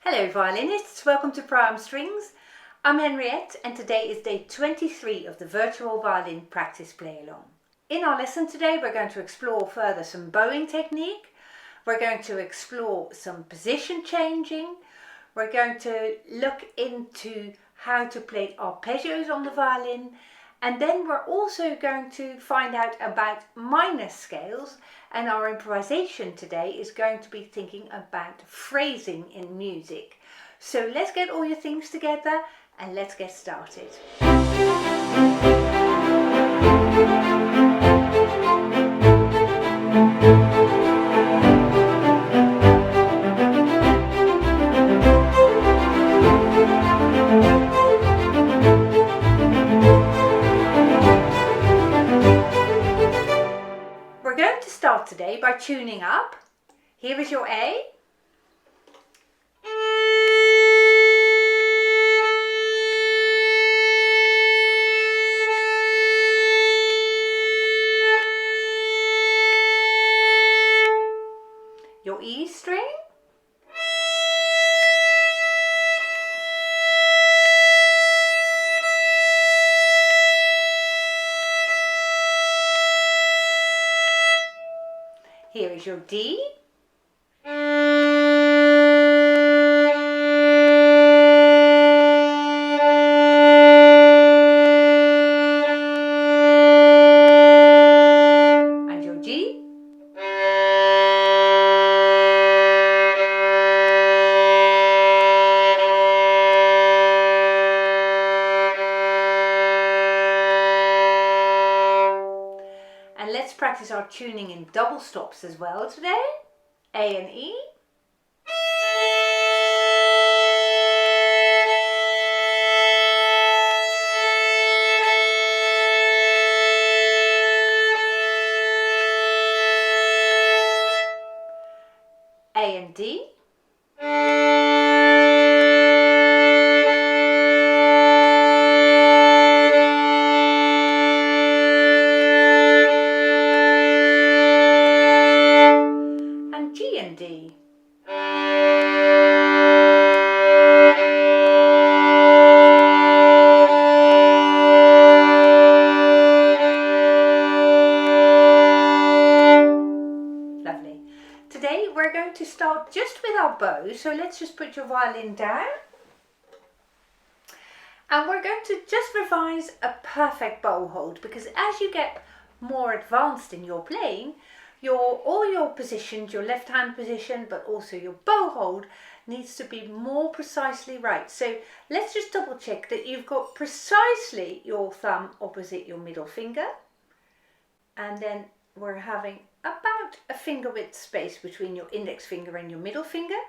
Hello violinists, welcome to Pro Am Strings. I'm Henriette and today is day 23 of the Virtual Violin Practice Playalong. In our lesson today we're going to explore further some bowing technique, we're going to explore some position changing, we're going to look into how to play arpeggios on the violin, and then we're also going to find out about minor scales, and our improvisation today is going to be thinking about phrasing in music. So let's get all your things together and let's get started. We're going to start today by tuning up. Here is your A. Your E string. Here is your D. And your G. And let's practice our tuning in double stops as well today. A and E. A and D. G and D. Lovely. Today we're going to start just with our bow, so let's just put your violin down. And we're going to just revise a perfect bow hold, because as you get more advanced in your playing, all your positions, your left hand position, but also your bow hold needs to be more precisely right. So let's just double check that you've got precisely your thumb opposite your middle finger. And then we're having about a finger width space between your index finger and your middle finger.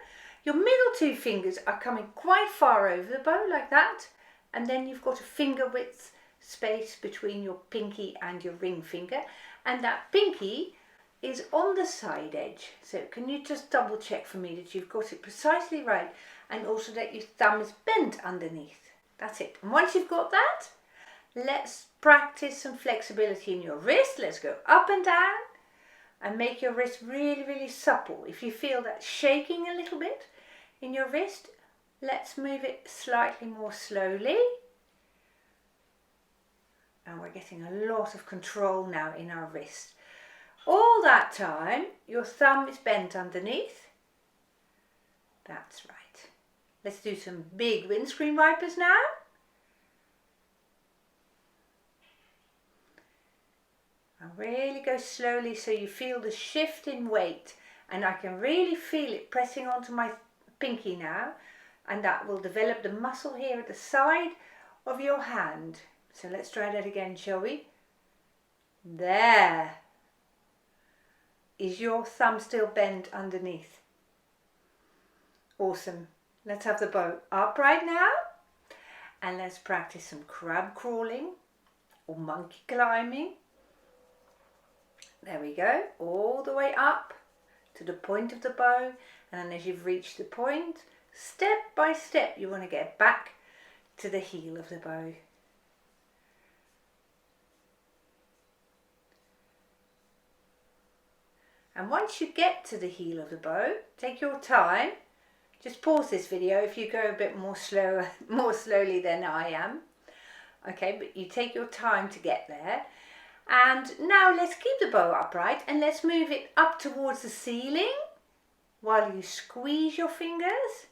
Your middle two fingers are coming quite far over the bow like that. And then you've got a finger width space between your pinky and your ring finger. And that pinky is on the side edge. So can you just double check for me that you've got it precisely right, and also that your thumb is bent underneath. That's it. And once you've got that, let's practice some flexibility in your wrist. Let's go up and down and make your wrist really, really supple. If you feel that shaking a little bit in your wrist, let's move it slightly more slowly. And we're getting a lot of control now in our wrist. All that time, your thumb is bent underneath. That's right. Let's do some big windscreen wipers now. And really go slowly so you feel the shift in weight. And I can really feel it pressing onto my pinky now. And that will develop the muscle here at the side of your hand. So let's try that again, shall we? There. Is your thumb still bent underneath? Awesome. Let's have the bow upright now. And let's practice some crab crawling or monkey climbing. There we go. All the way up to the point of the bow. And then as you've reached the point, step by step, you want to get back to the heel of the bow. And once you get to the heel of the bow, take your time Just pause this video if you go a bit more slowly than I am. Okay, but you take your time to get there. And now let's keep the bow upright and let's move it up towards the ceiling while you squeeze your fingers,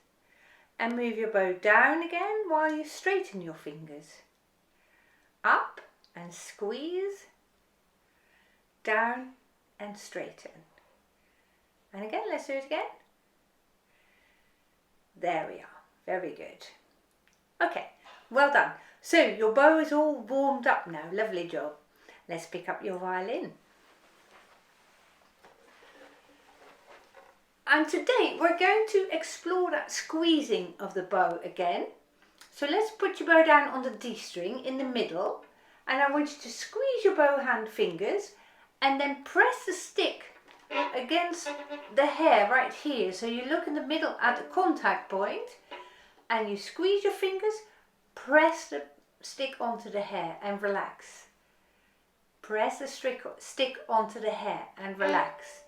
and move your bow down again while you straighten your fingers. Up and squeeze, down and straighten. And again, let's do it again. There we are, very good. Okay, well done. So your bow is all warmed up now, lovely job. Let's pick up your violin. And today we're going to explore that squeezing of the bow again. So let's put your bow down on the D string in the middle, and I want you to squeeze your bow hand fingers and then press the stick against the hair right here. So you look in the middle at the contact point and you squeeze your fingers, press the stick onto the hair and relax. Press the stick onto the hair and relax.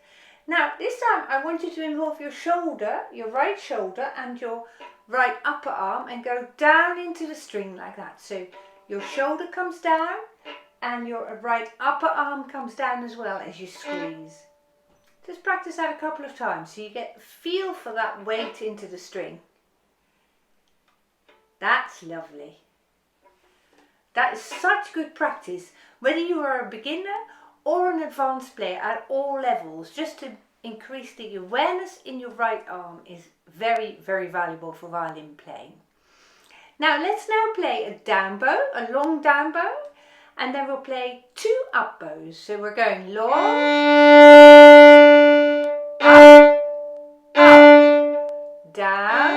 Now this time I want you to involve your shoulder, your right shoulder and your right upper arm, and go down into the string like that. So your shoulder comes down and your right upper arm comes down as well as you squeeze. Just practice that a couple of times so you get a feel for that weight into the string. That's lovely. That is such good practice, whether you are a beginner or an advanced player at all levels. Just to increase the awareness in your right arm is very, very valuable for violin playing. Now let's now play a down bow, a long down bow, and then we'll play 2 up bows. So we're going long, up, up, down,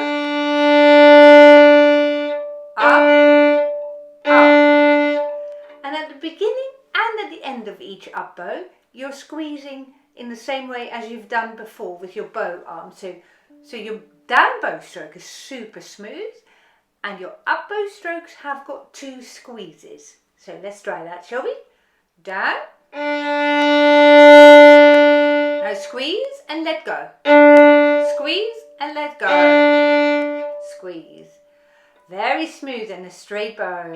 up, up. And at the beginning and at the end of each up bow, you're squeezing in the same way as you've done before with your bow arm. So your down bow stroke is super smooth and your up bow strokes have got 2 squeezes. So let's try that, shall we? Down. Now squeeze and let go. Squeeze and let go. Squeeze. Very smooth and a straight bow.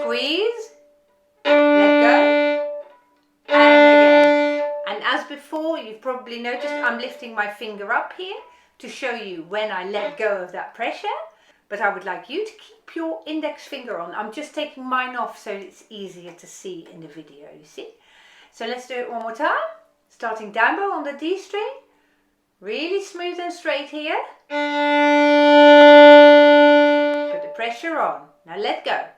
Squeeze. Let go. And again. And as before, you've probably noticed I'm lifting my finger up here to show you when I let go of that pressure. But I would like you to keep your index finger on. I'm just taking mine off so it's easier to see in the video, you see. So let's do it one more time. Starting down bow on the D string. Really smooth and straight here. Put the pressure on. Now let go.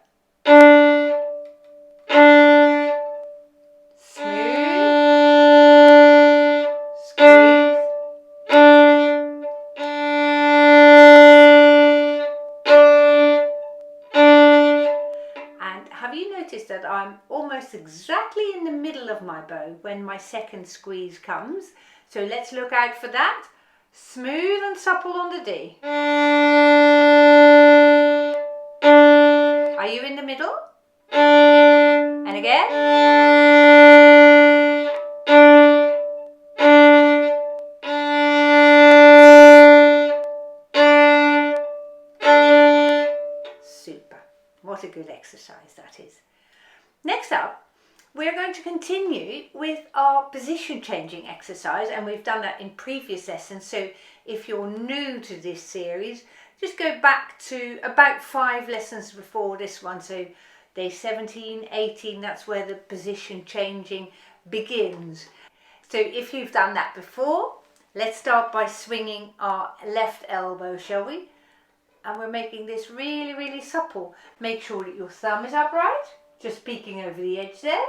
That I'm almost exactly in the middle of my bow when my second squeeze comes. So let's look out for that. Smooth and supple on the D. Are you in the middle? And again. Super. What a good exercise that is. Next up, we're going to continue with our position changing exercise, and we've done that in previous lessons. So if you're new to this series, just go back to about 5 lessons before this one. So day 17, 18, that's where the position changing begins. So if you've done that before, let's start by swinging our left elbow, shall we? And we're making this really, really supple. Make sure that your thumb is upright. Just peeking over the edge there,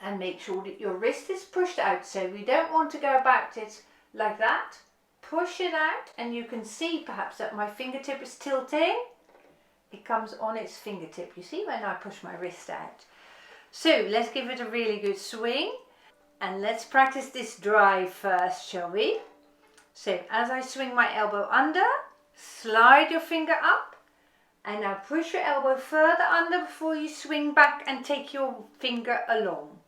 and make sure that your wrist is pushed out. So we don't want to go about it like that. Push it out, and you can see perhaps that my fingertip is tilting. It comes on its fingertip, you see, when I push my wrist out. So let's give it a really good swing, and let's practice this drive first, shall we? So as I swing my elbow under, slide your finger up. And now push your elbow further under before you swing back and take your finger along.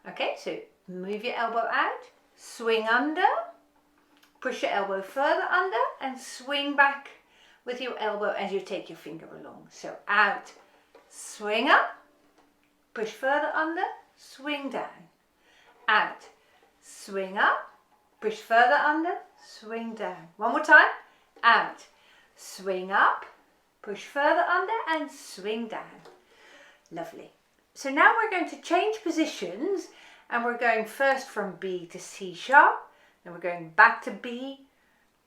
Okay, so move your elbow out, swing under, Push your elbow further under and swing back with your elbow as you take your finger along. So out, swing up, push further under, swing down. Out, swing up, push further under, swing down. One more time. Out, swing up, push further under and swing down. Lovely. So now we're going to change positions and we're going first from B to C sharp. Then we're going back to B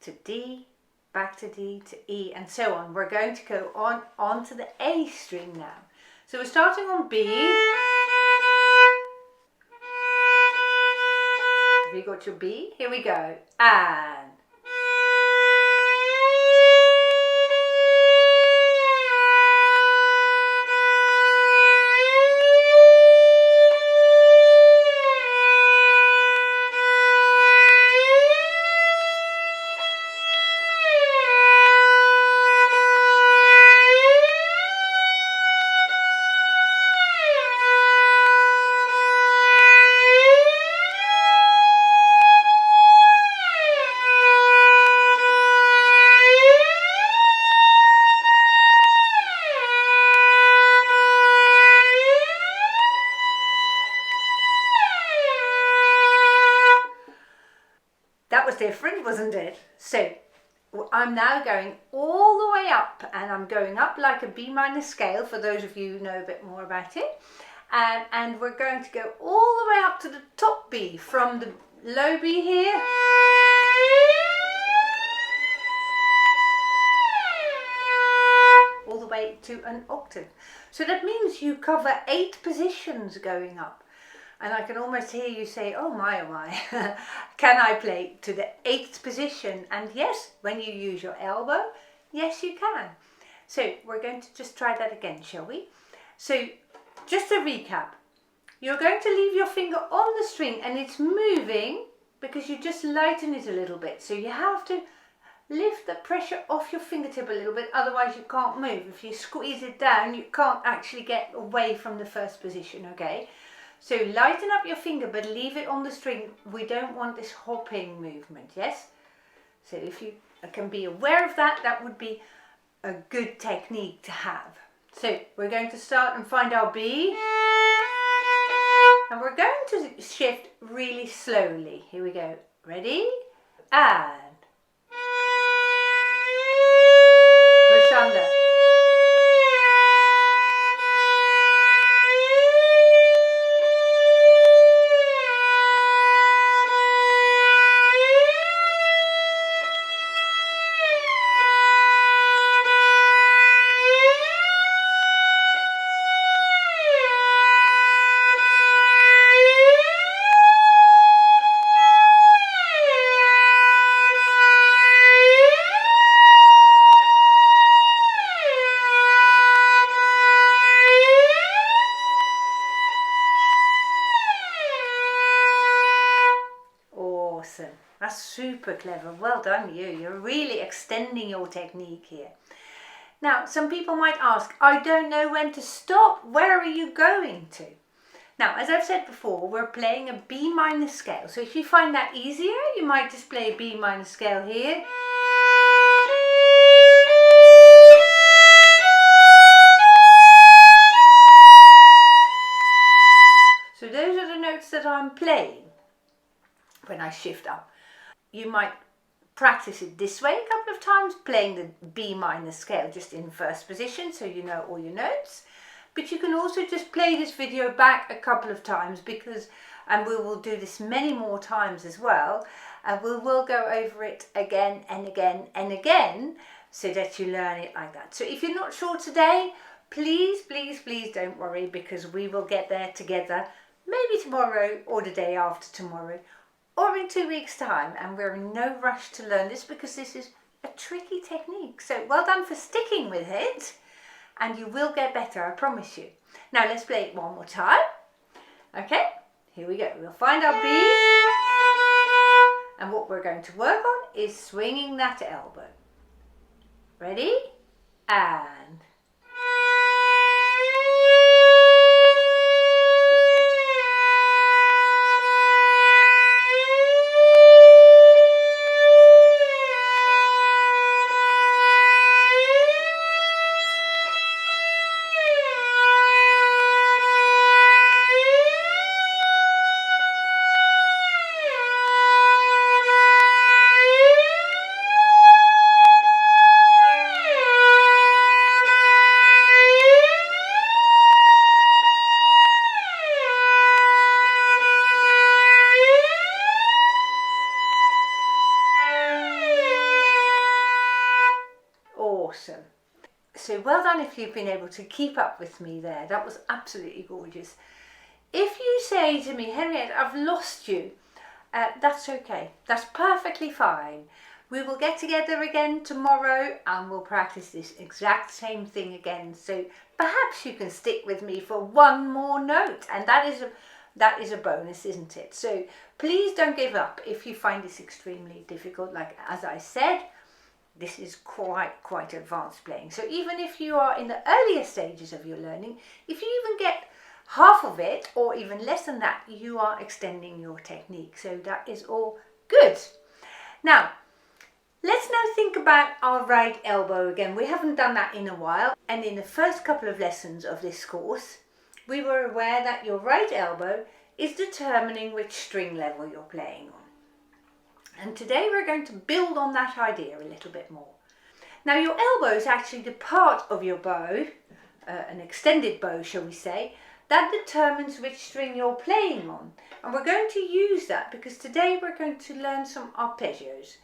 to D, back to D to E and so on. We're going to go on to the A string now. So we're starting on B. Have you got your B? Here we go. And that was different, wasn't it? So I'm now going all the way up and I'm going up like a B minor scale for those of you who know a bit more about it. And we're going to go all the way up to the top B from the low B here. All the way to an octave. So that means you cover 8 positions going up. And I can almost hear you say, oh my, can I play to the 8th position? And yes, when you use your elbow, yes you can. So we're going to just try that again, shall we? So just to recap, you're going to leave your finger on the string and it's moving because you just lighten it a little bit. So you have to lift the pressure off your fingertip a little bit, otherwise you can't move. If you squeeze it down, you can't actually get away from the first position, okay? So lighten up your finger but leave it on the string. We don't want this hopping movement, yes? So if you can be aware of that, that would be a good technique to have. So we're going to start and find our B. And we're going to shift really slowly. Here we go. Ready? And push under. That's super clever. Well done you. You're really extending your technique here. Now, some people might ask, I don't know when to stop. Where are you going to? Now, as I've said before, we're playing a B minor scale. So if you find that easier, you might just play a B minor scale here. So those are the notes that I'm playing when I shift up. You might practice it this way a couple of times, playing the B minor scale just in first position so you know all your notes. But you can also just play this video back a couple of times and we will do this many more times as well. And we will go over it again and again and again so that you learn it like that. So if you're not sure today, please, please, please don't worry, because we will get there together maybe tomorrow or the day after tomorrow, or in 2 weeks' time, and we're in no rush to learn this because this is a tricky technique. So well done for sticking with it, and you will get better, I promise you. Now let's play it one more time. Okay, here we go. We'll find our B, and what we're going to work on is swinging that elbow. Ready? And So well done if you've been able to keep up with me there. That was absolutely gorgeous. If you say to me, Henriette, I've lost you, that's okay. That's perfectly fine. We will get together again tomorrow and we'll practice this exact same thing again. So perhaps you can stick with me for one more note, and that is a bonus, isn't it? So please don't give up if you find this extremely difficult. Like as I said, this is quite advanced playing. So even if you are in the earlier stages of your learning, if you even get half of it or even less than that, you are extending your technique. So that is all good. Now, let's now think about our right elbow again. We haven't done that in a while. And in the first couple of lessons of this course, we were aware that your right elbow is determining which string level you're playing on. And today we're going to build on that idea a little bit more. Now your elbow is actually the part of your bow, an extended bow shall we say, that determines which string you're playing on. And we're going to use that because today we're going to learn some arpeggios.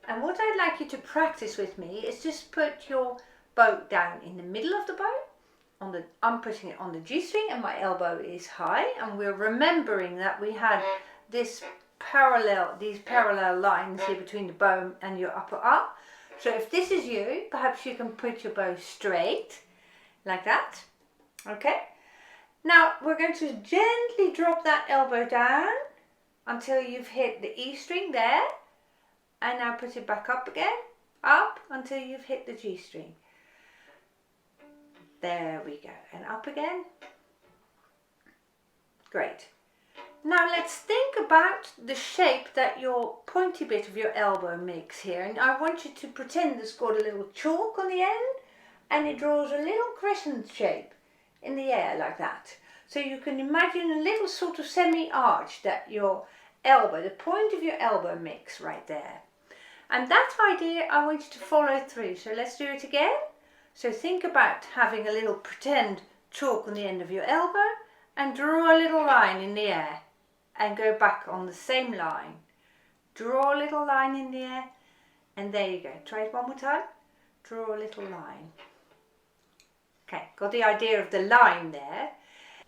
And what I'd like you to practice with me is just put your bow down in the middle of the bow. I'm putting it on the G string and my elbow is high, and we're remembering that we had these parallel lines here between the bow and your upper arm. So if this is you, perhaps you can put your bow straight like that. Okay. Now we're going to gently drop that elbow down until you've hit the E string there, and now put it back up again, up until you've hit the G string. There we go, and up again. Great. Now let's think about the shape that your pointy bit of your elbow makes here. And I want you to pretend it's got a little chalk on the end and it draws a little crescent shape in the air like that. So you can imagine a little sort of semi-arch that your elbow, the point of your elbow makes right there. And that idea I want you to follow through. So let's do it again. So think about having a little pretend chalk on the end of your elbow and draw a little line in the air and go back on the same line. Draw a little line in the air and there you go. Try it one more time. Draw a little line. Okay, got the idea of the line there.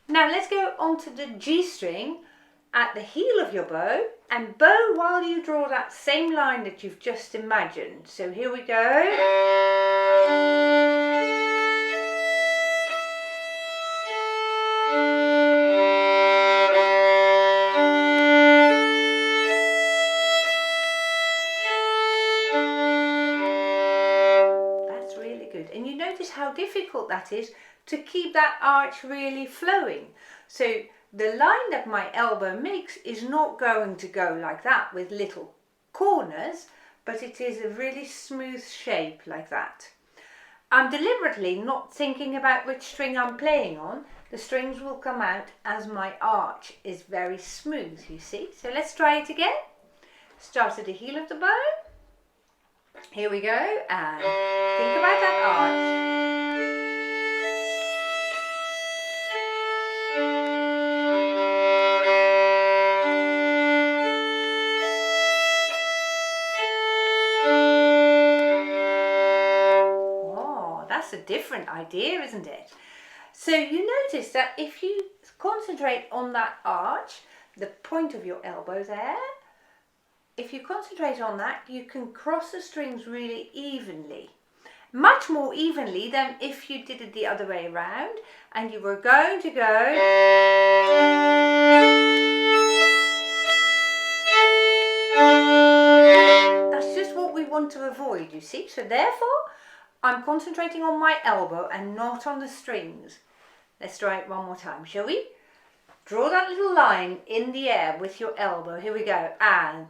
Now let's go on to the G string at the heel of your bow and bow while you draw that same line that you've just imagined. So here we go. How difficult that is to keep that arch really flowing. So the line that my elbow makes is not going to go like that with little corners, but it is a really smooth shape like that. I'm deliberately not thinking about which string I'm playing on. The strings will come out as my arch is very smooth, you see. So let's try it again. Start at the heel of the bow. Here we go, and think about that arch. A different idea, isn't it? So you notice that if you concentrate on that arch, the point of your elbow there, if you concentrate on that, you can cross the strings really evenly, much more evenly than if you did it the other way around and you were going to go that's just what we want to avoid, you see. So therefore I'm concentrating on my elbow and not on the strings. Let's try it one more time, shall we? Draw that little line in the air with your elbow. Here we go. And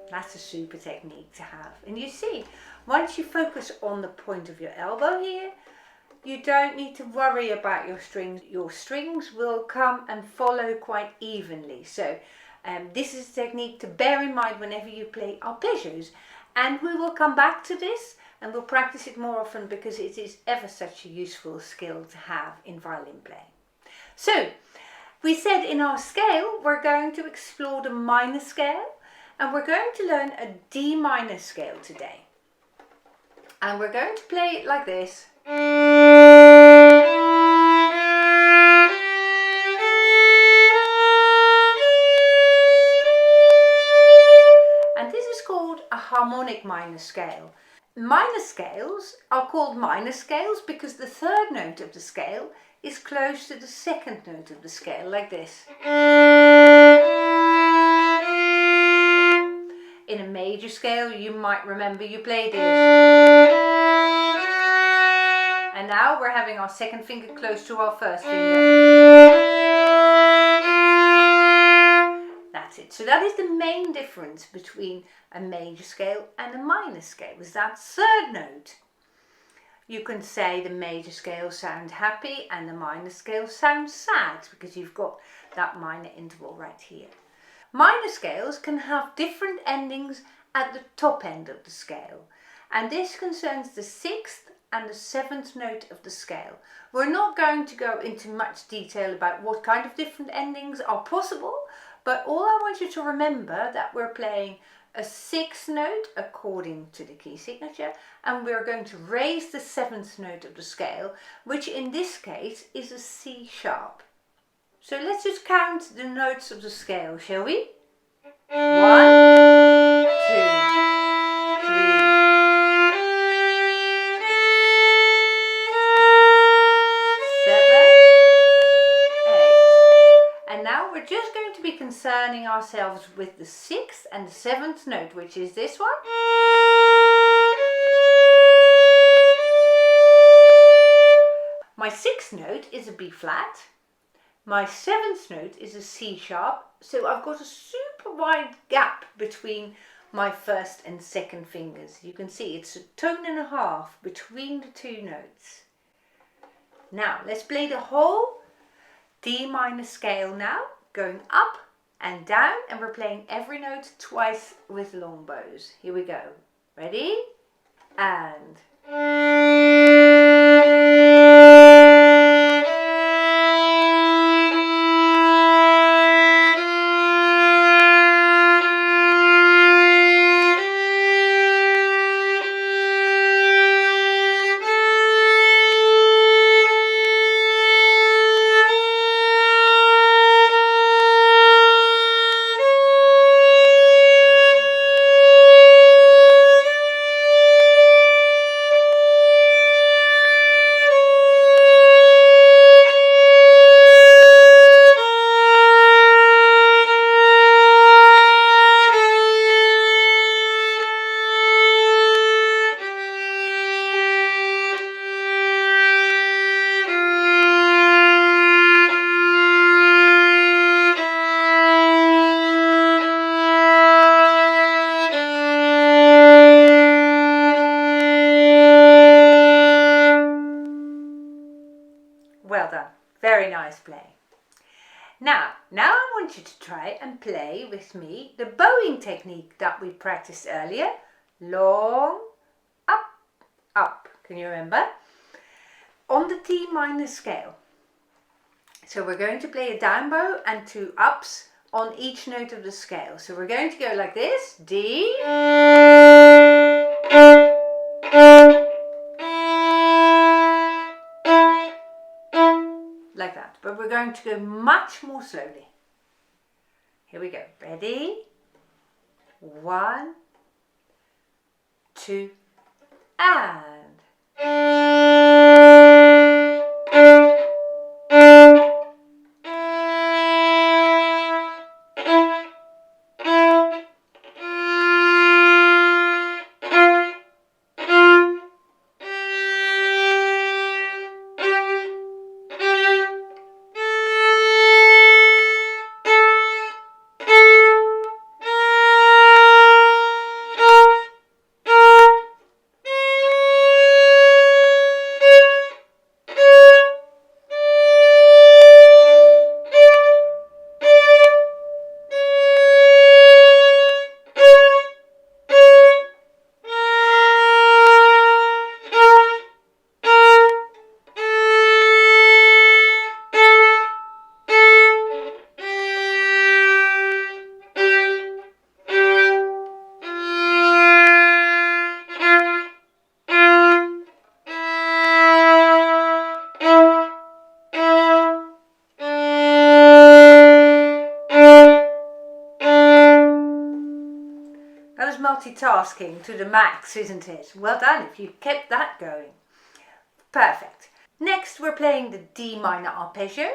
that's a super technique to have. And you see, once you focus on the point of your elbow here, you don't need to worry about your strings. Your strings will come and follow quite evenly. So this is a technique to bear in mind whenever you play arpeggios. And we will come back to this and we'll practice it more often because it is ever such a useful skill to have in violin playing. So, we said in our scale we're going to explore the minor scale, and we're going to learn a D minor scale today. And we're going to play it like this. And this is called a harmonic minor scale. Minor scales are called minor scales because the third note of the scale is close to the second note of the scale, like this. In a major scale, you might remember you played this. And now we're having our second finger close to our first finger. That's it. So that is the main difference between a major scale and a minor scale, is that third note. You can say the major scale sounds happy and the minor scale sounds sad because you've got that minor interval right here. Minor scales can have different endings at the top end of the scale, and this concerns the 6th and the 7th note of the scale. We're not going to go into much detail about what kind of different endings are possible, but all I want you to remember that we're playing a 6th note according to the key signature, and we're going to raise the 7th note of the scale, which in this case is a C sharp. So let's just count the notes of the scale, shall we? 1, 2, 3, 7, 8. And now we're just going to be concerning ourselves with the 6th and the 7th note, which is this one. My 6th note is a B flat. My 7th note is a C sharp, so I've got a super wide gap between my first and second fingers. You can see it's a tone and a half between the two notes. Now let's play the whole D minor scale now, going up and down, and we're playing every note twice with long bows. Here we go. Ready? And... Well done. Very nice play. Now I want you to try and play with me the bowing technique that we practiced earlier. Long, up, up. Can you remember? On the D minor scale. So we're going to play a down bow and 2 ups on each note of the scale. So we're going to go like this. D. Like that, but we're going to go much more slowly. Here we go. Ready? 1, 2, and... multitasking to the max, isn't it? Well done if you kept that going. Perfect. Next we're playing the D minor arpeggio,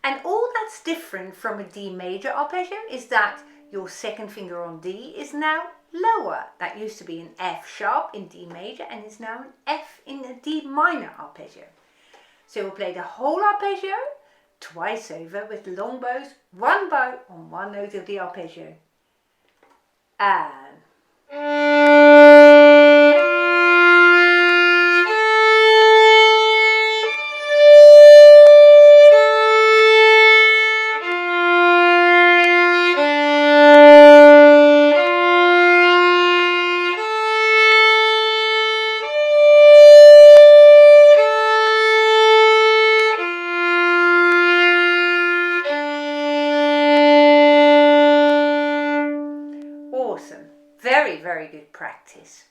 and all that's different from a D major arpeggio is that your second finger on D is now lower. That used to be an F sharp in D major and is now an F in a D minor arpeggio. So we'll play the whole arpeggio twice over with long bows, one bow on one note of the arpeggio. And awesome. Very, very good practice.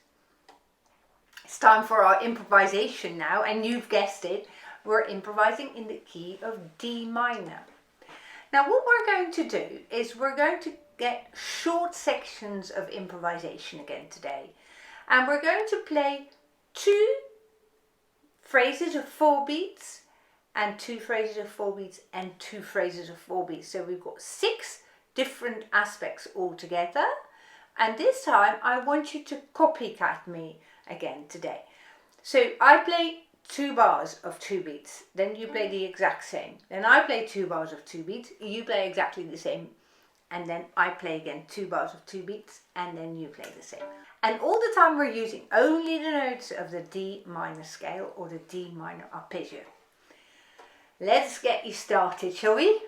It's time for our improvisation now, and you've guessed it, we're improvising in the key of D minor. Now what we're going to do is we're going to get short sections of improvisation again today, and we're going to play 2 phrases of 4 beats and 2 phrases of 4 beats and 2 phrases of 4 beats. So we've got 6 different aspects all together. And this time I want you to copycat me again today. So I play 2 bars of 2 beats, then you play the exact same. Then I play 2 bars of 2 beats, you play exactly the same. And then I play again 2 bars of 2 beats, and then you play the same. And all the time we're using only the notes of the D minor scale or the D minor arpeggio. Let's get you started, shall we?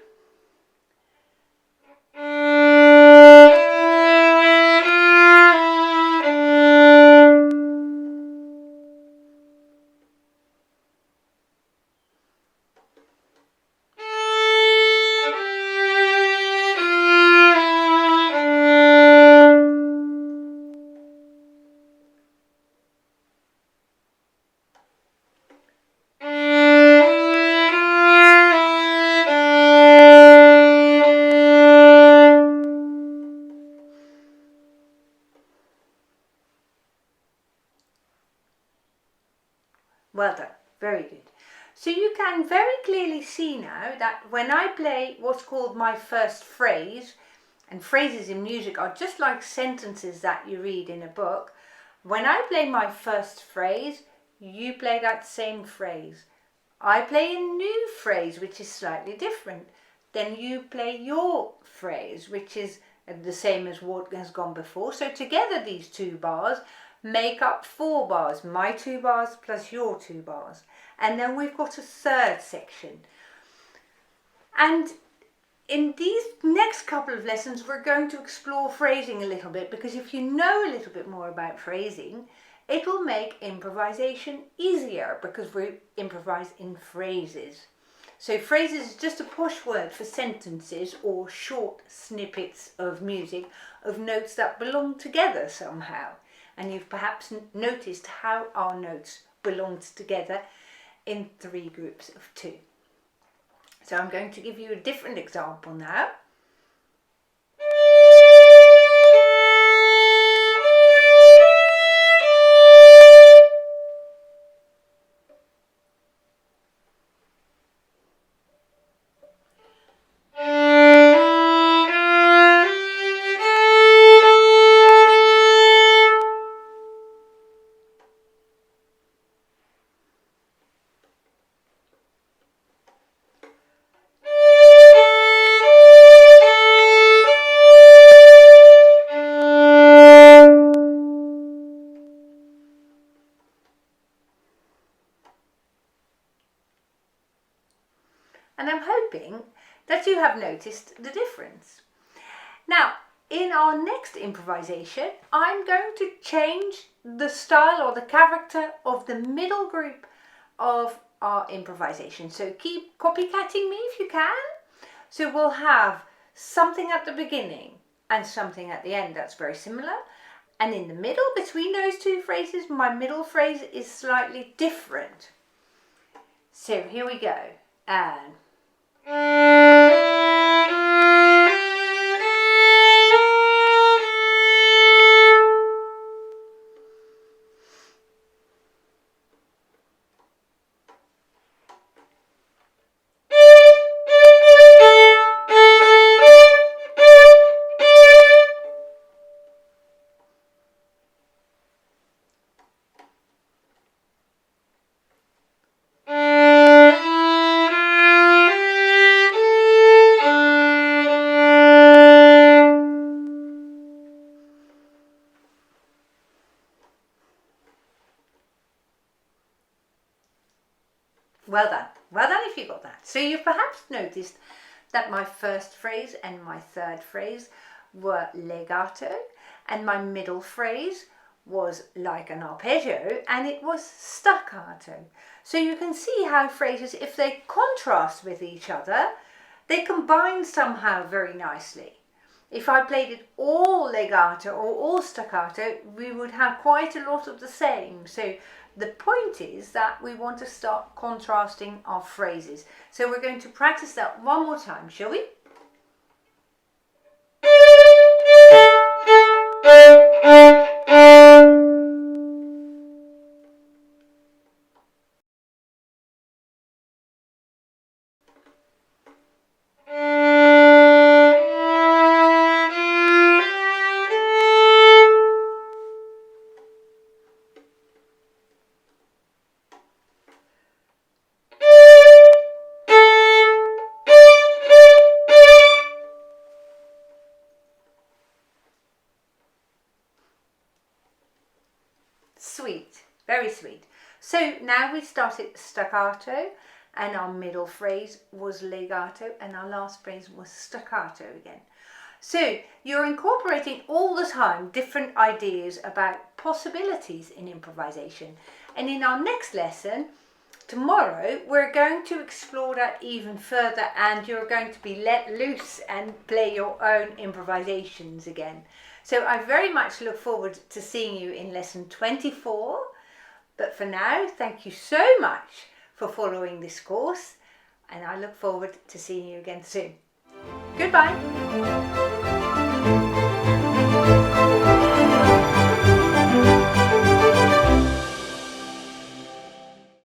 Well done, very good. So you can very clearly see now that when I play what's called my first phrase, and phrases in music are just like sentences that you read in a book. When I play my first phrase, you play that same phrase. I play a new phrase which is slightly different. Then you play your phrase, which is the same as what has gone before. So together these 2 bars make up 4 bars, my 2 bars plus your 2 bars. And then we've got a third section. And in these next couple of lessons, we're going to explore phrasing a little bit, because if you know a little bit more about phrasing, it will make improvisation easier, because we improvise in phrases. So phrases is just a posh word for sentences or short snippets of music of notes that belong together somehow. And you've perhaps noticed how our notes belong together in 3 groups of 2. So I'm going to give you a different example now. And I'm hoping that you have noticed the difference. Now, in our next improvisation, I'm going to change the style or the character of the middle group of our improvisation. So keep copycatting me if you can. So we'll have something at the beginning and something at the end that's very similar. And in the middle, between those 2 phrases, my middle phrase is slightly different. So here we go. And Well done. Well done if you got that. So you've perhaps noticed that my first phrase and my third phrase were legato, and my middle phrase was like an arpeggio, and it was staccato. So you can see how phrases, if they contrast with each other, they combine somehow very nicely. If I played it all legato or all staccato, we would have quite a lot of the same. So the point is that we want to start contrasting our phrases. So we're going to practice that one more time, shall we? Sweet, very sweet. So now we started staccato, and our middle phrase was legato, and our last phrase was staccato again. So you're incorporating all the time different ideas about possibilities in improvisation. And in our next lesson, tomorrow, we're going to explore that even further, and you're going to be let loose and play your own improvisations again. So I very much look forward to seeing you in lesson 24. But for now, thank you so much for following this course, and I look forward to seeing you again soon. Goodbye.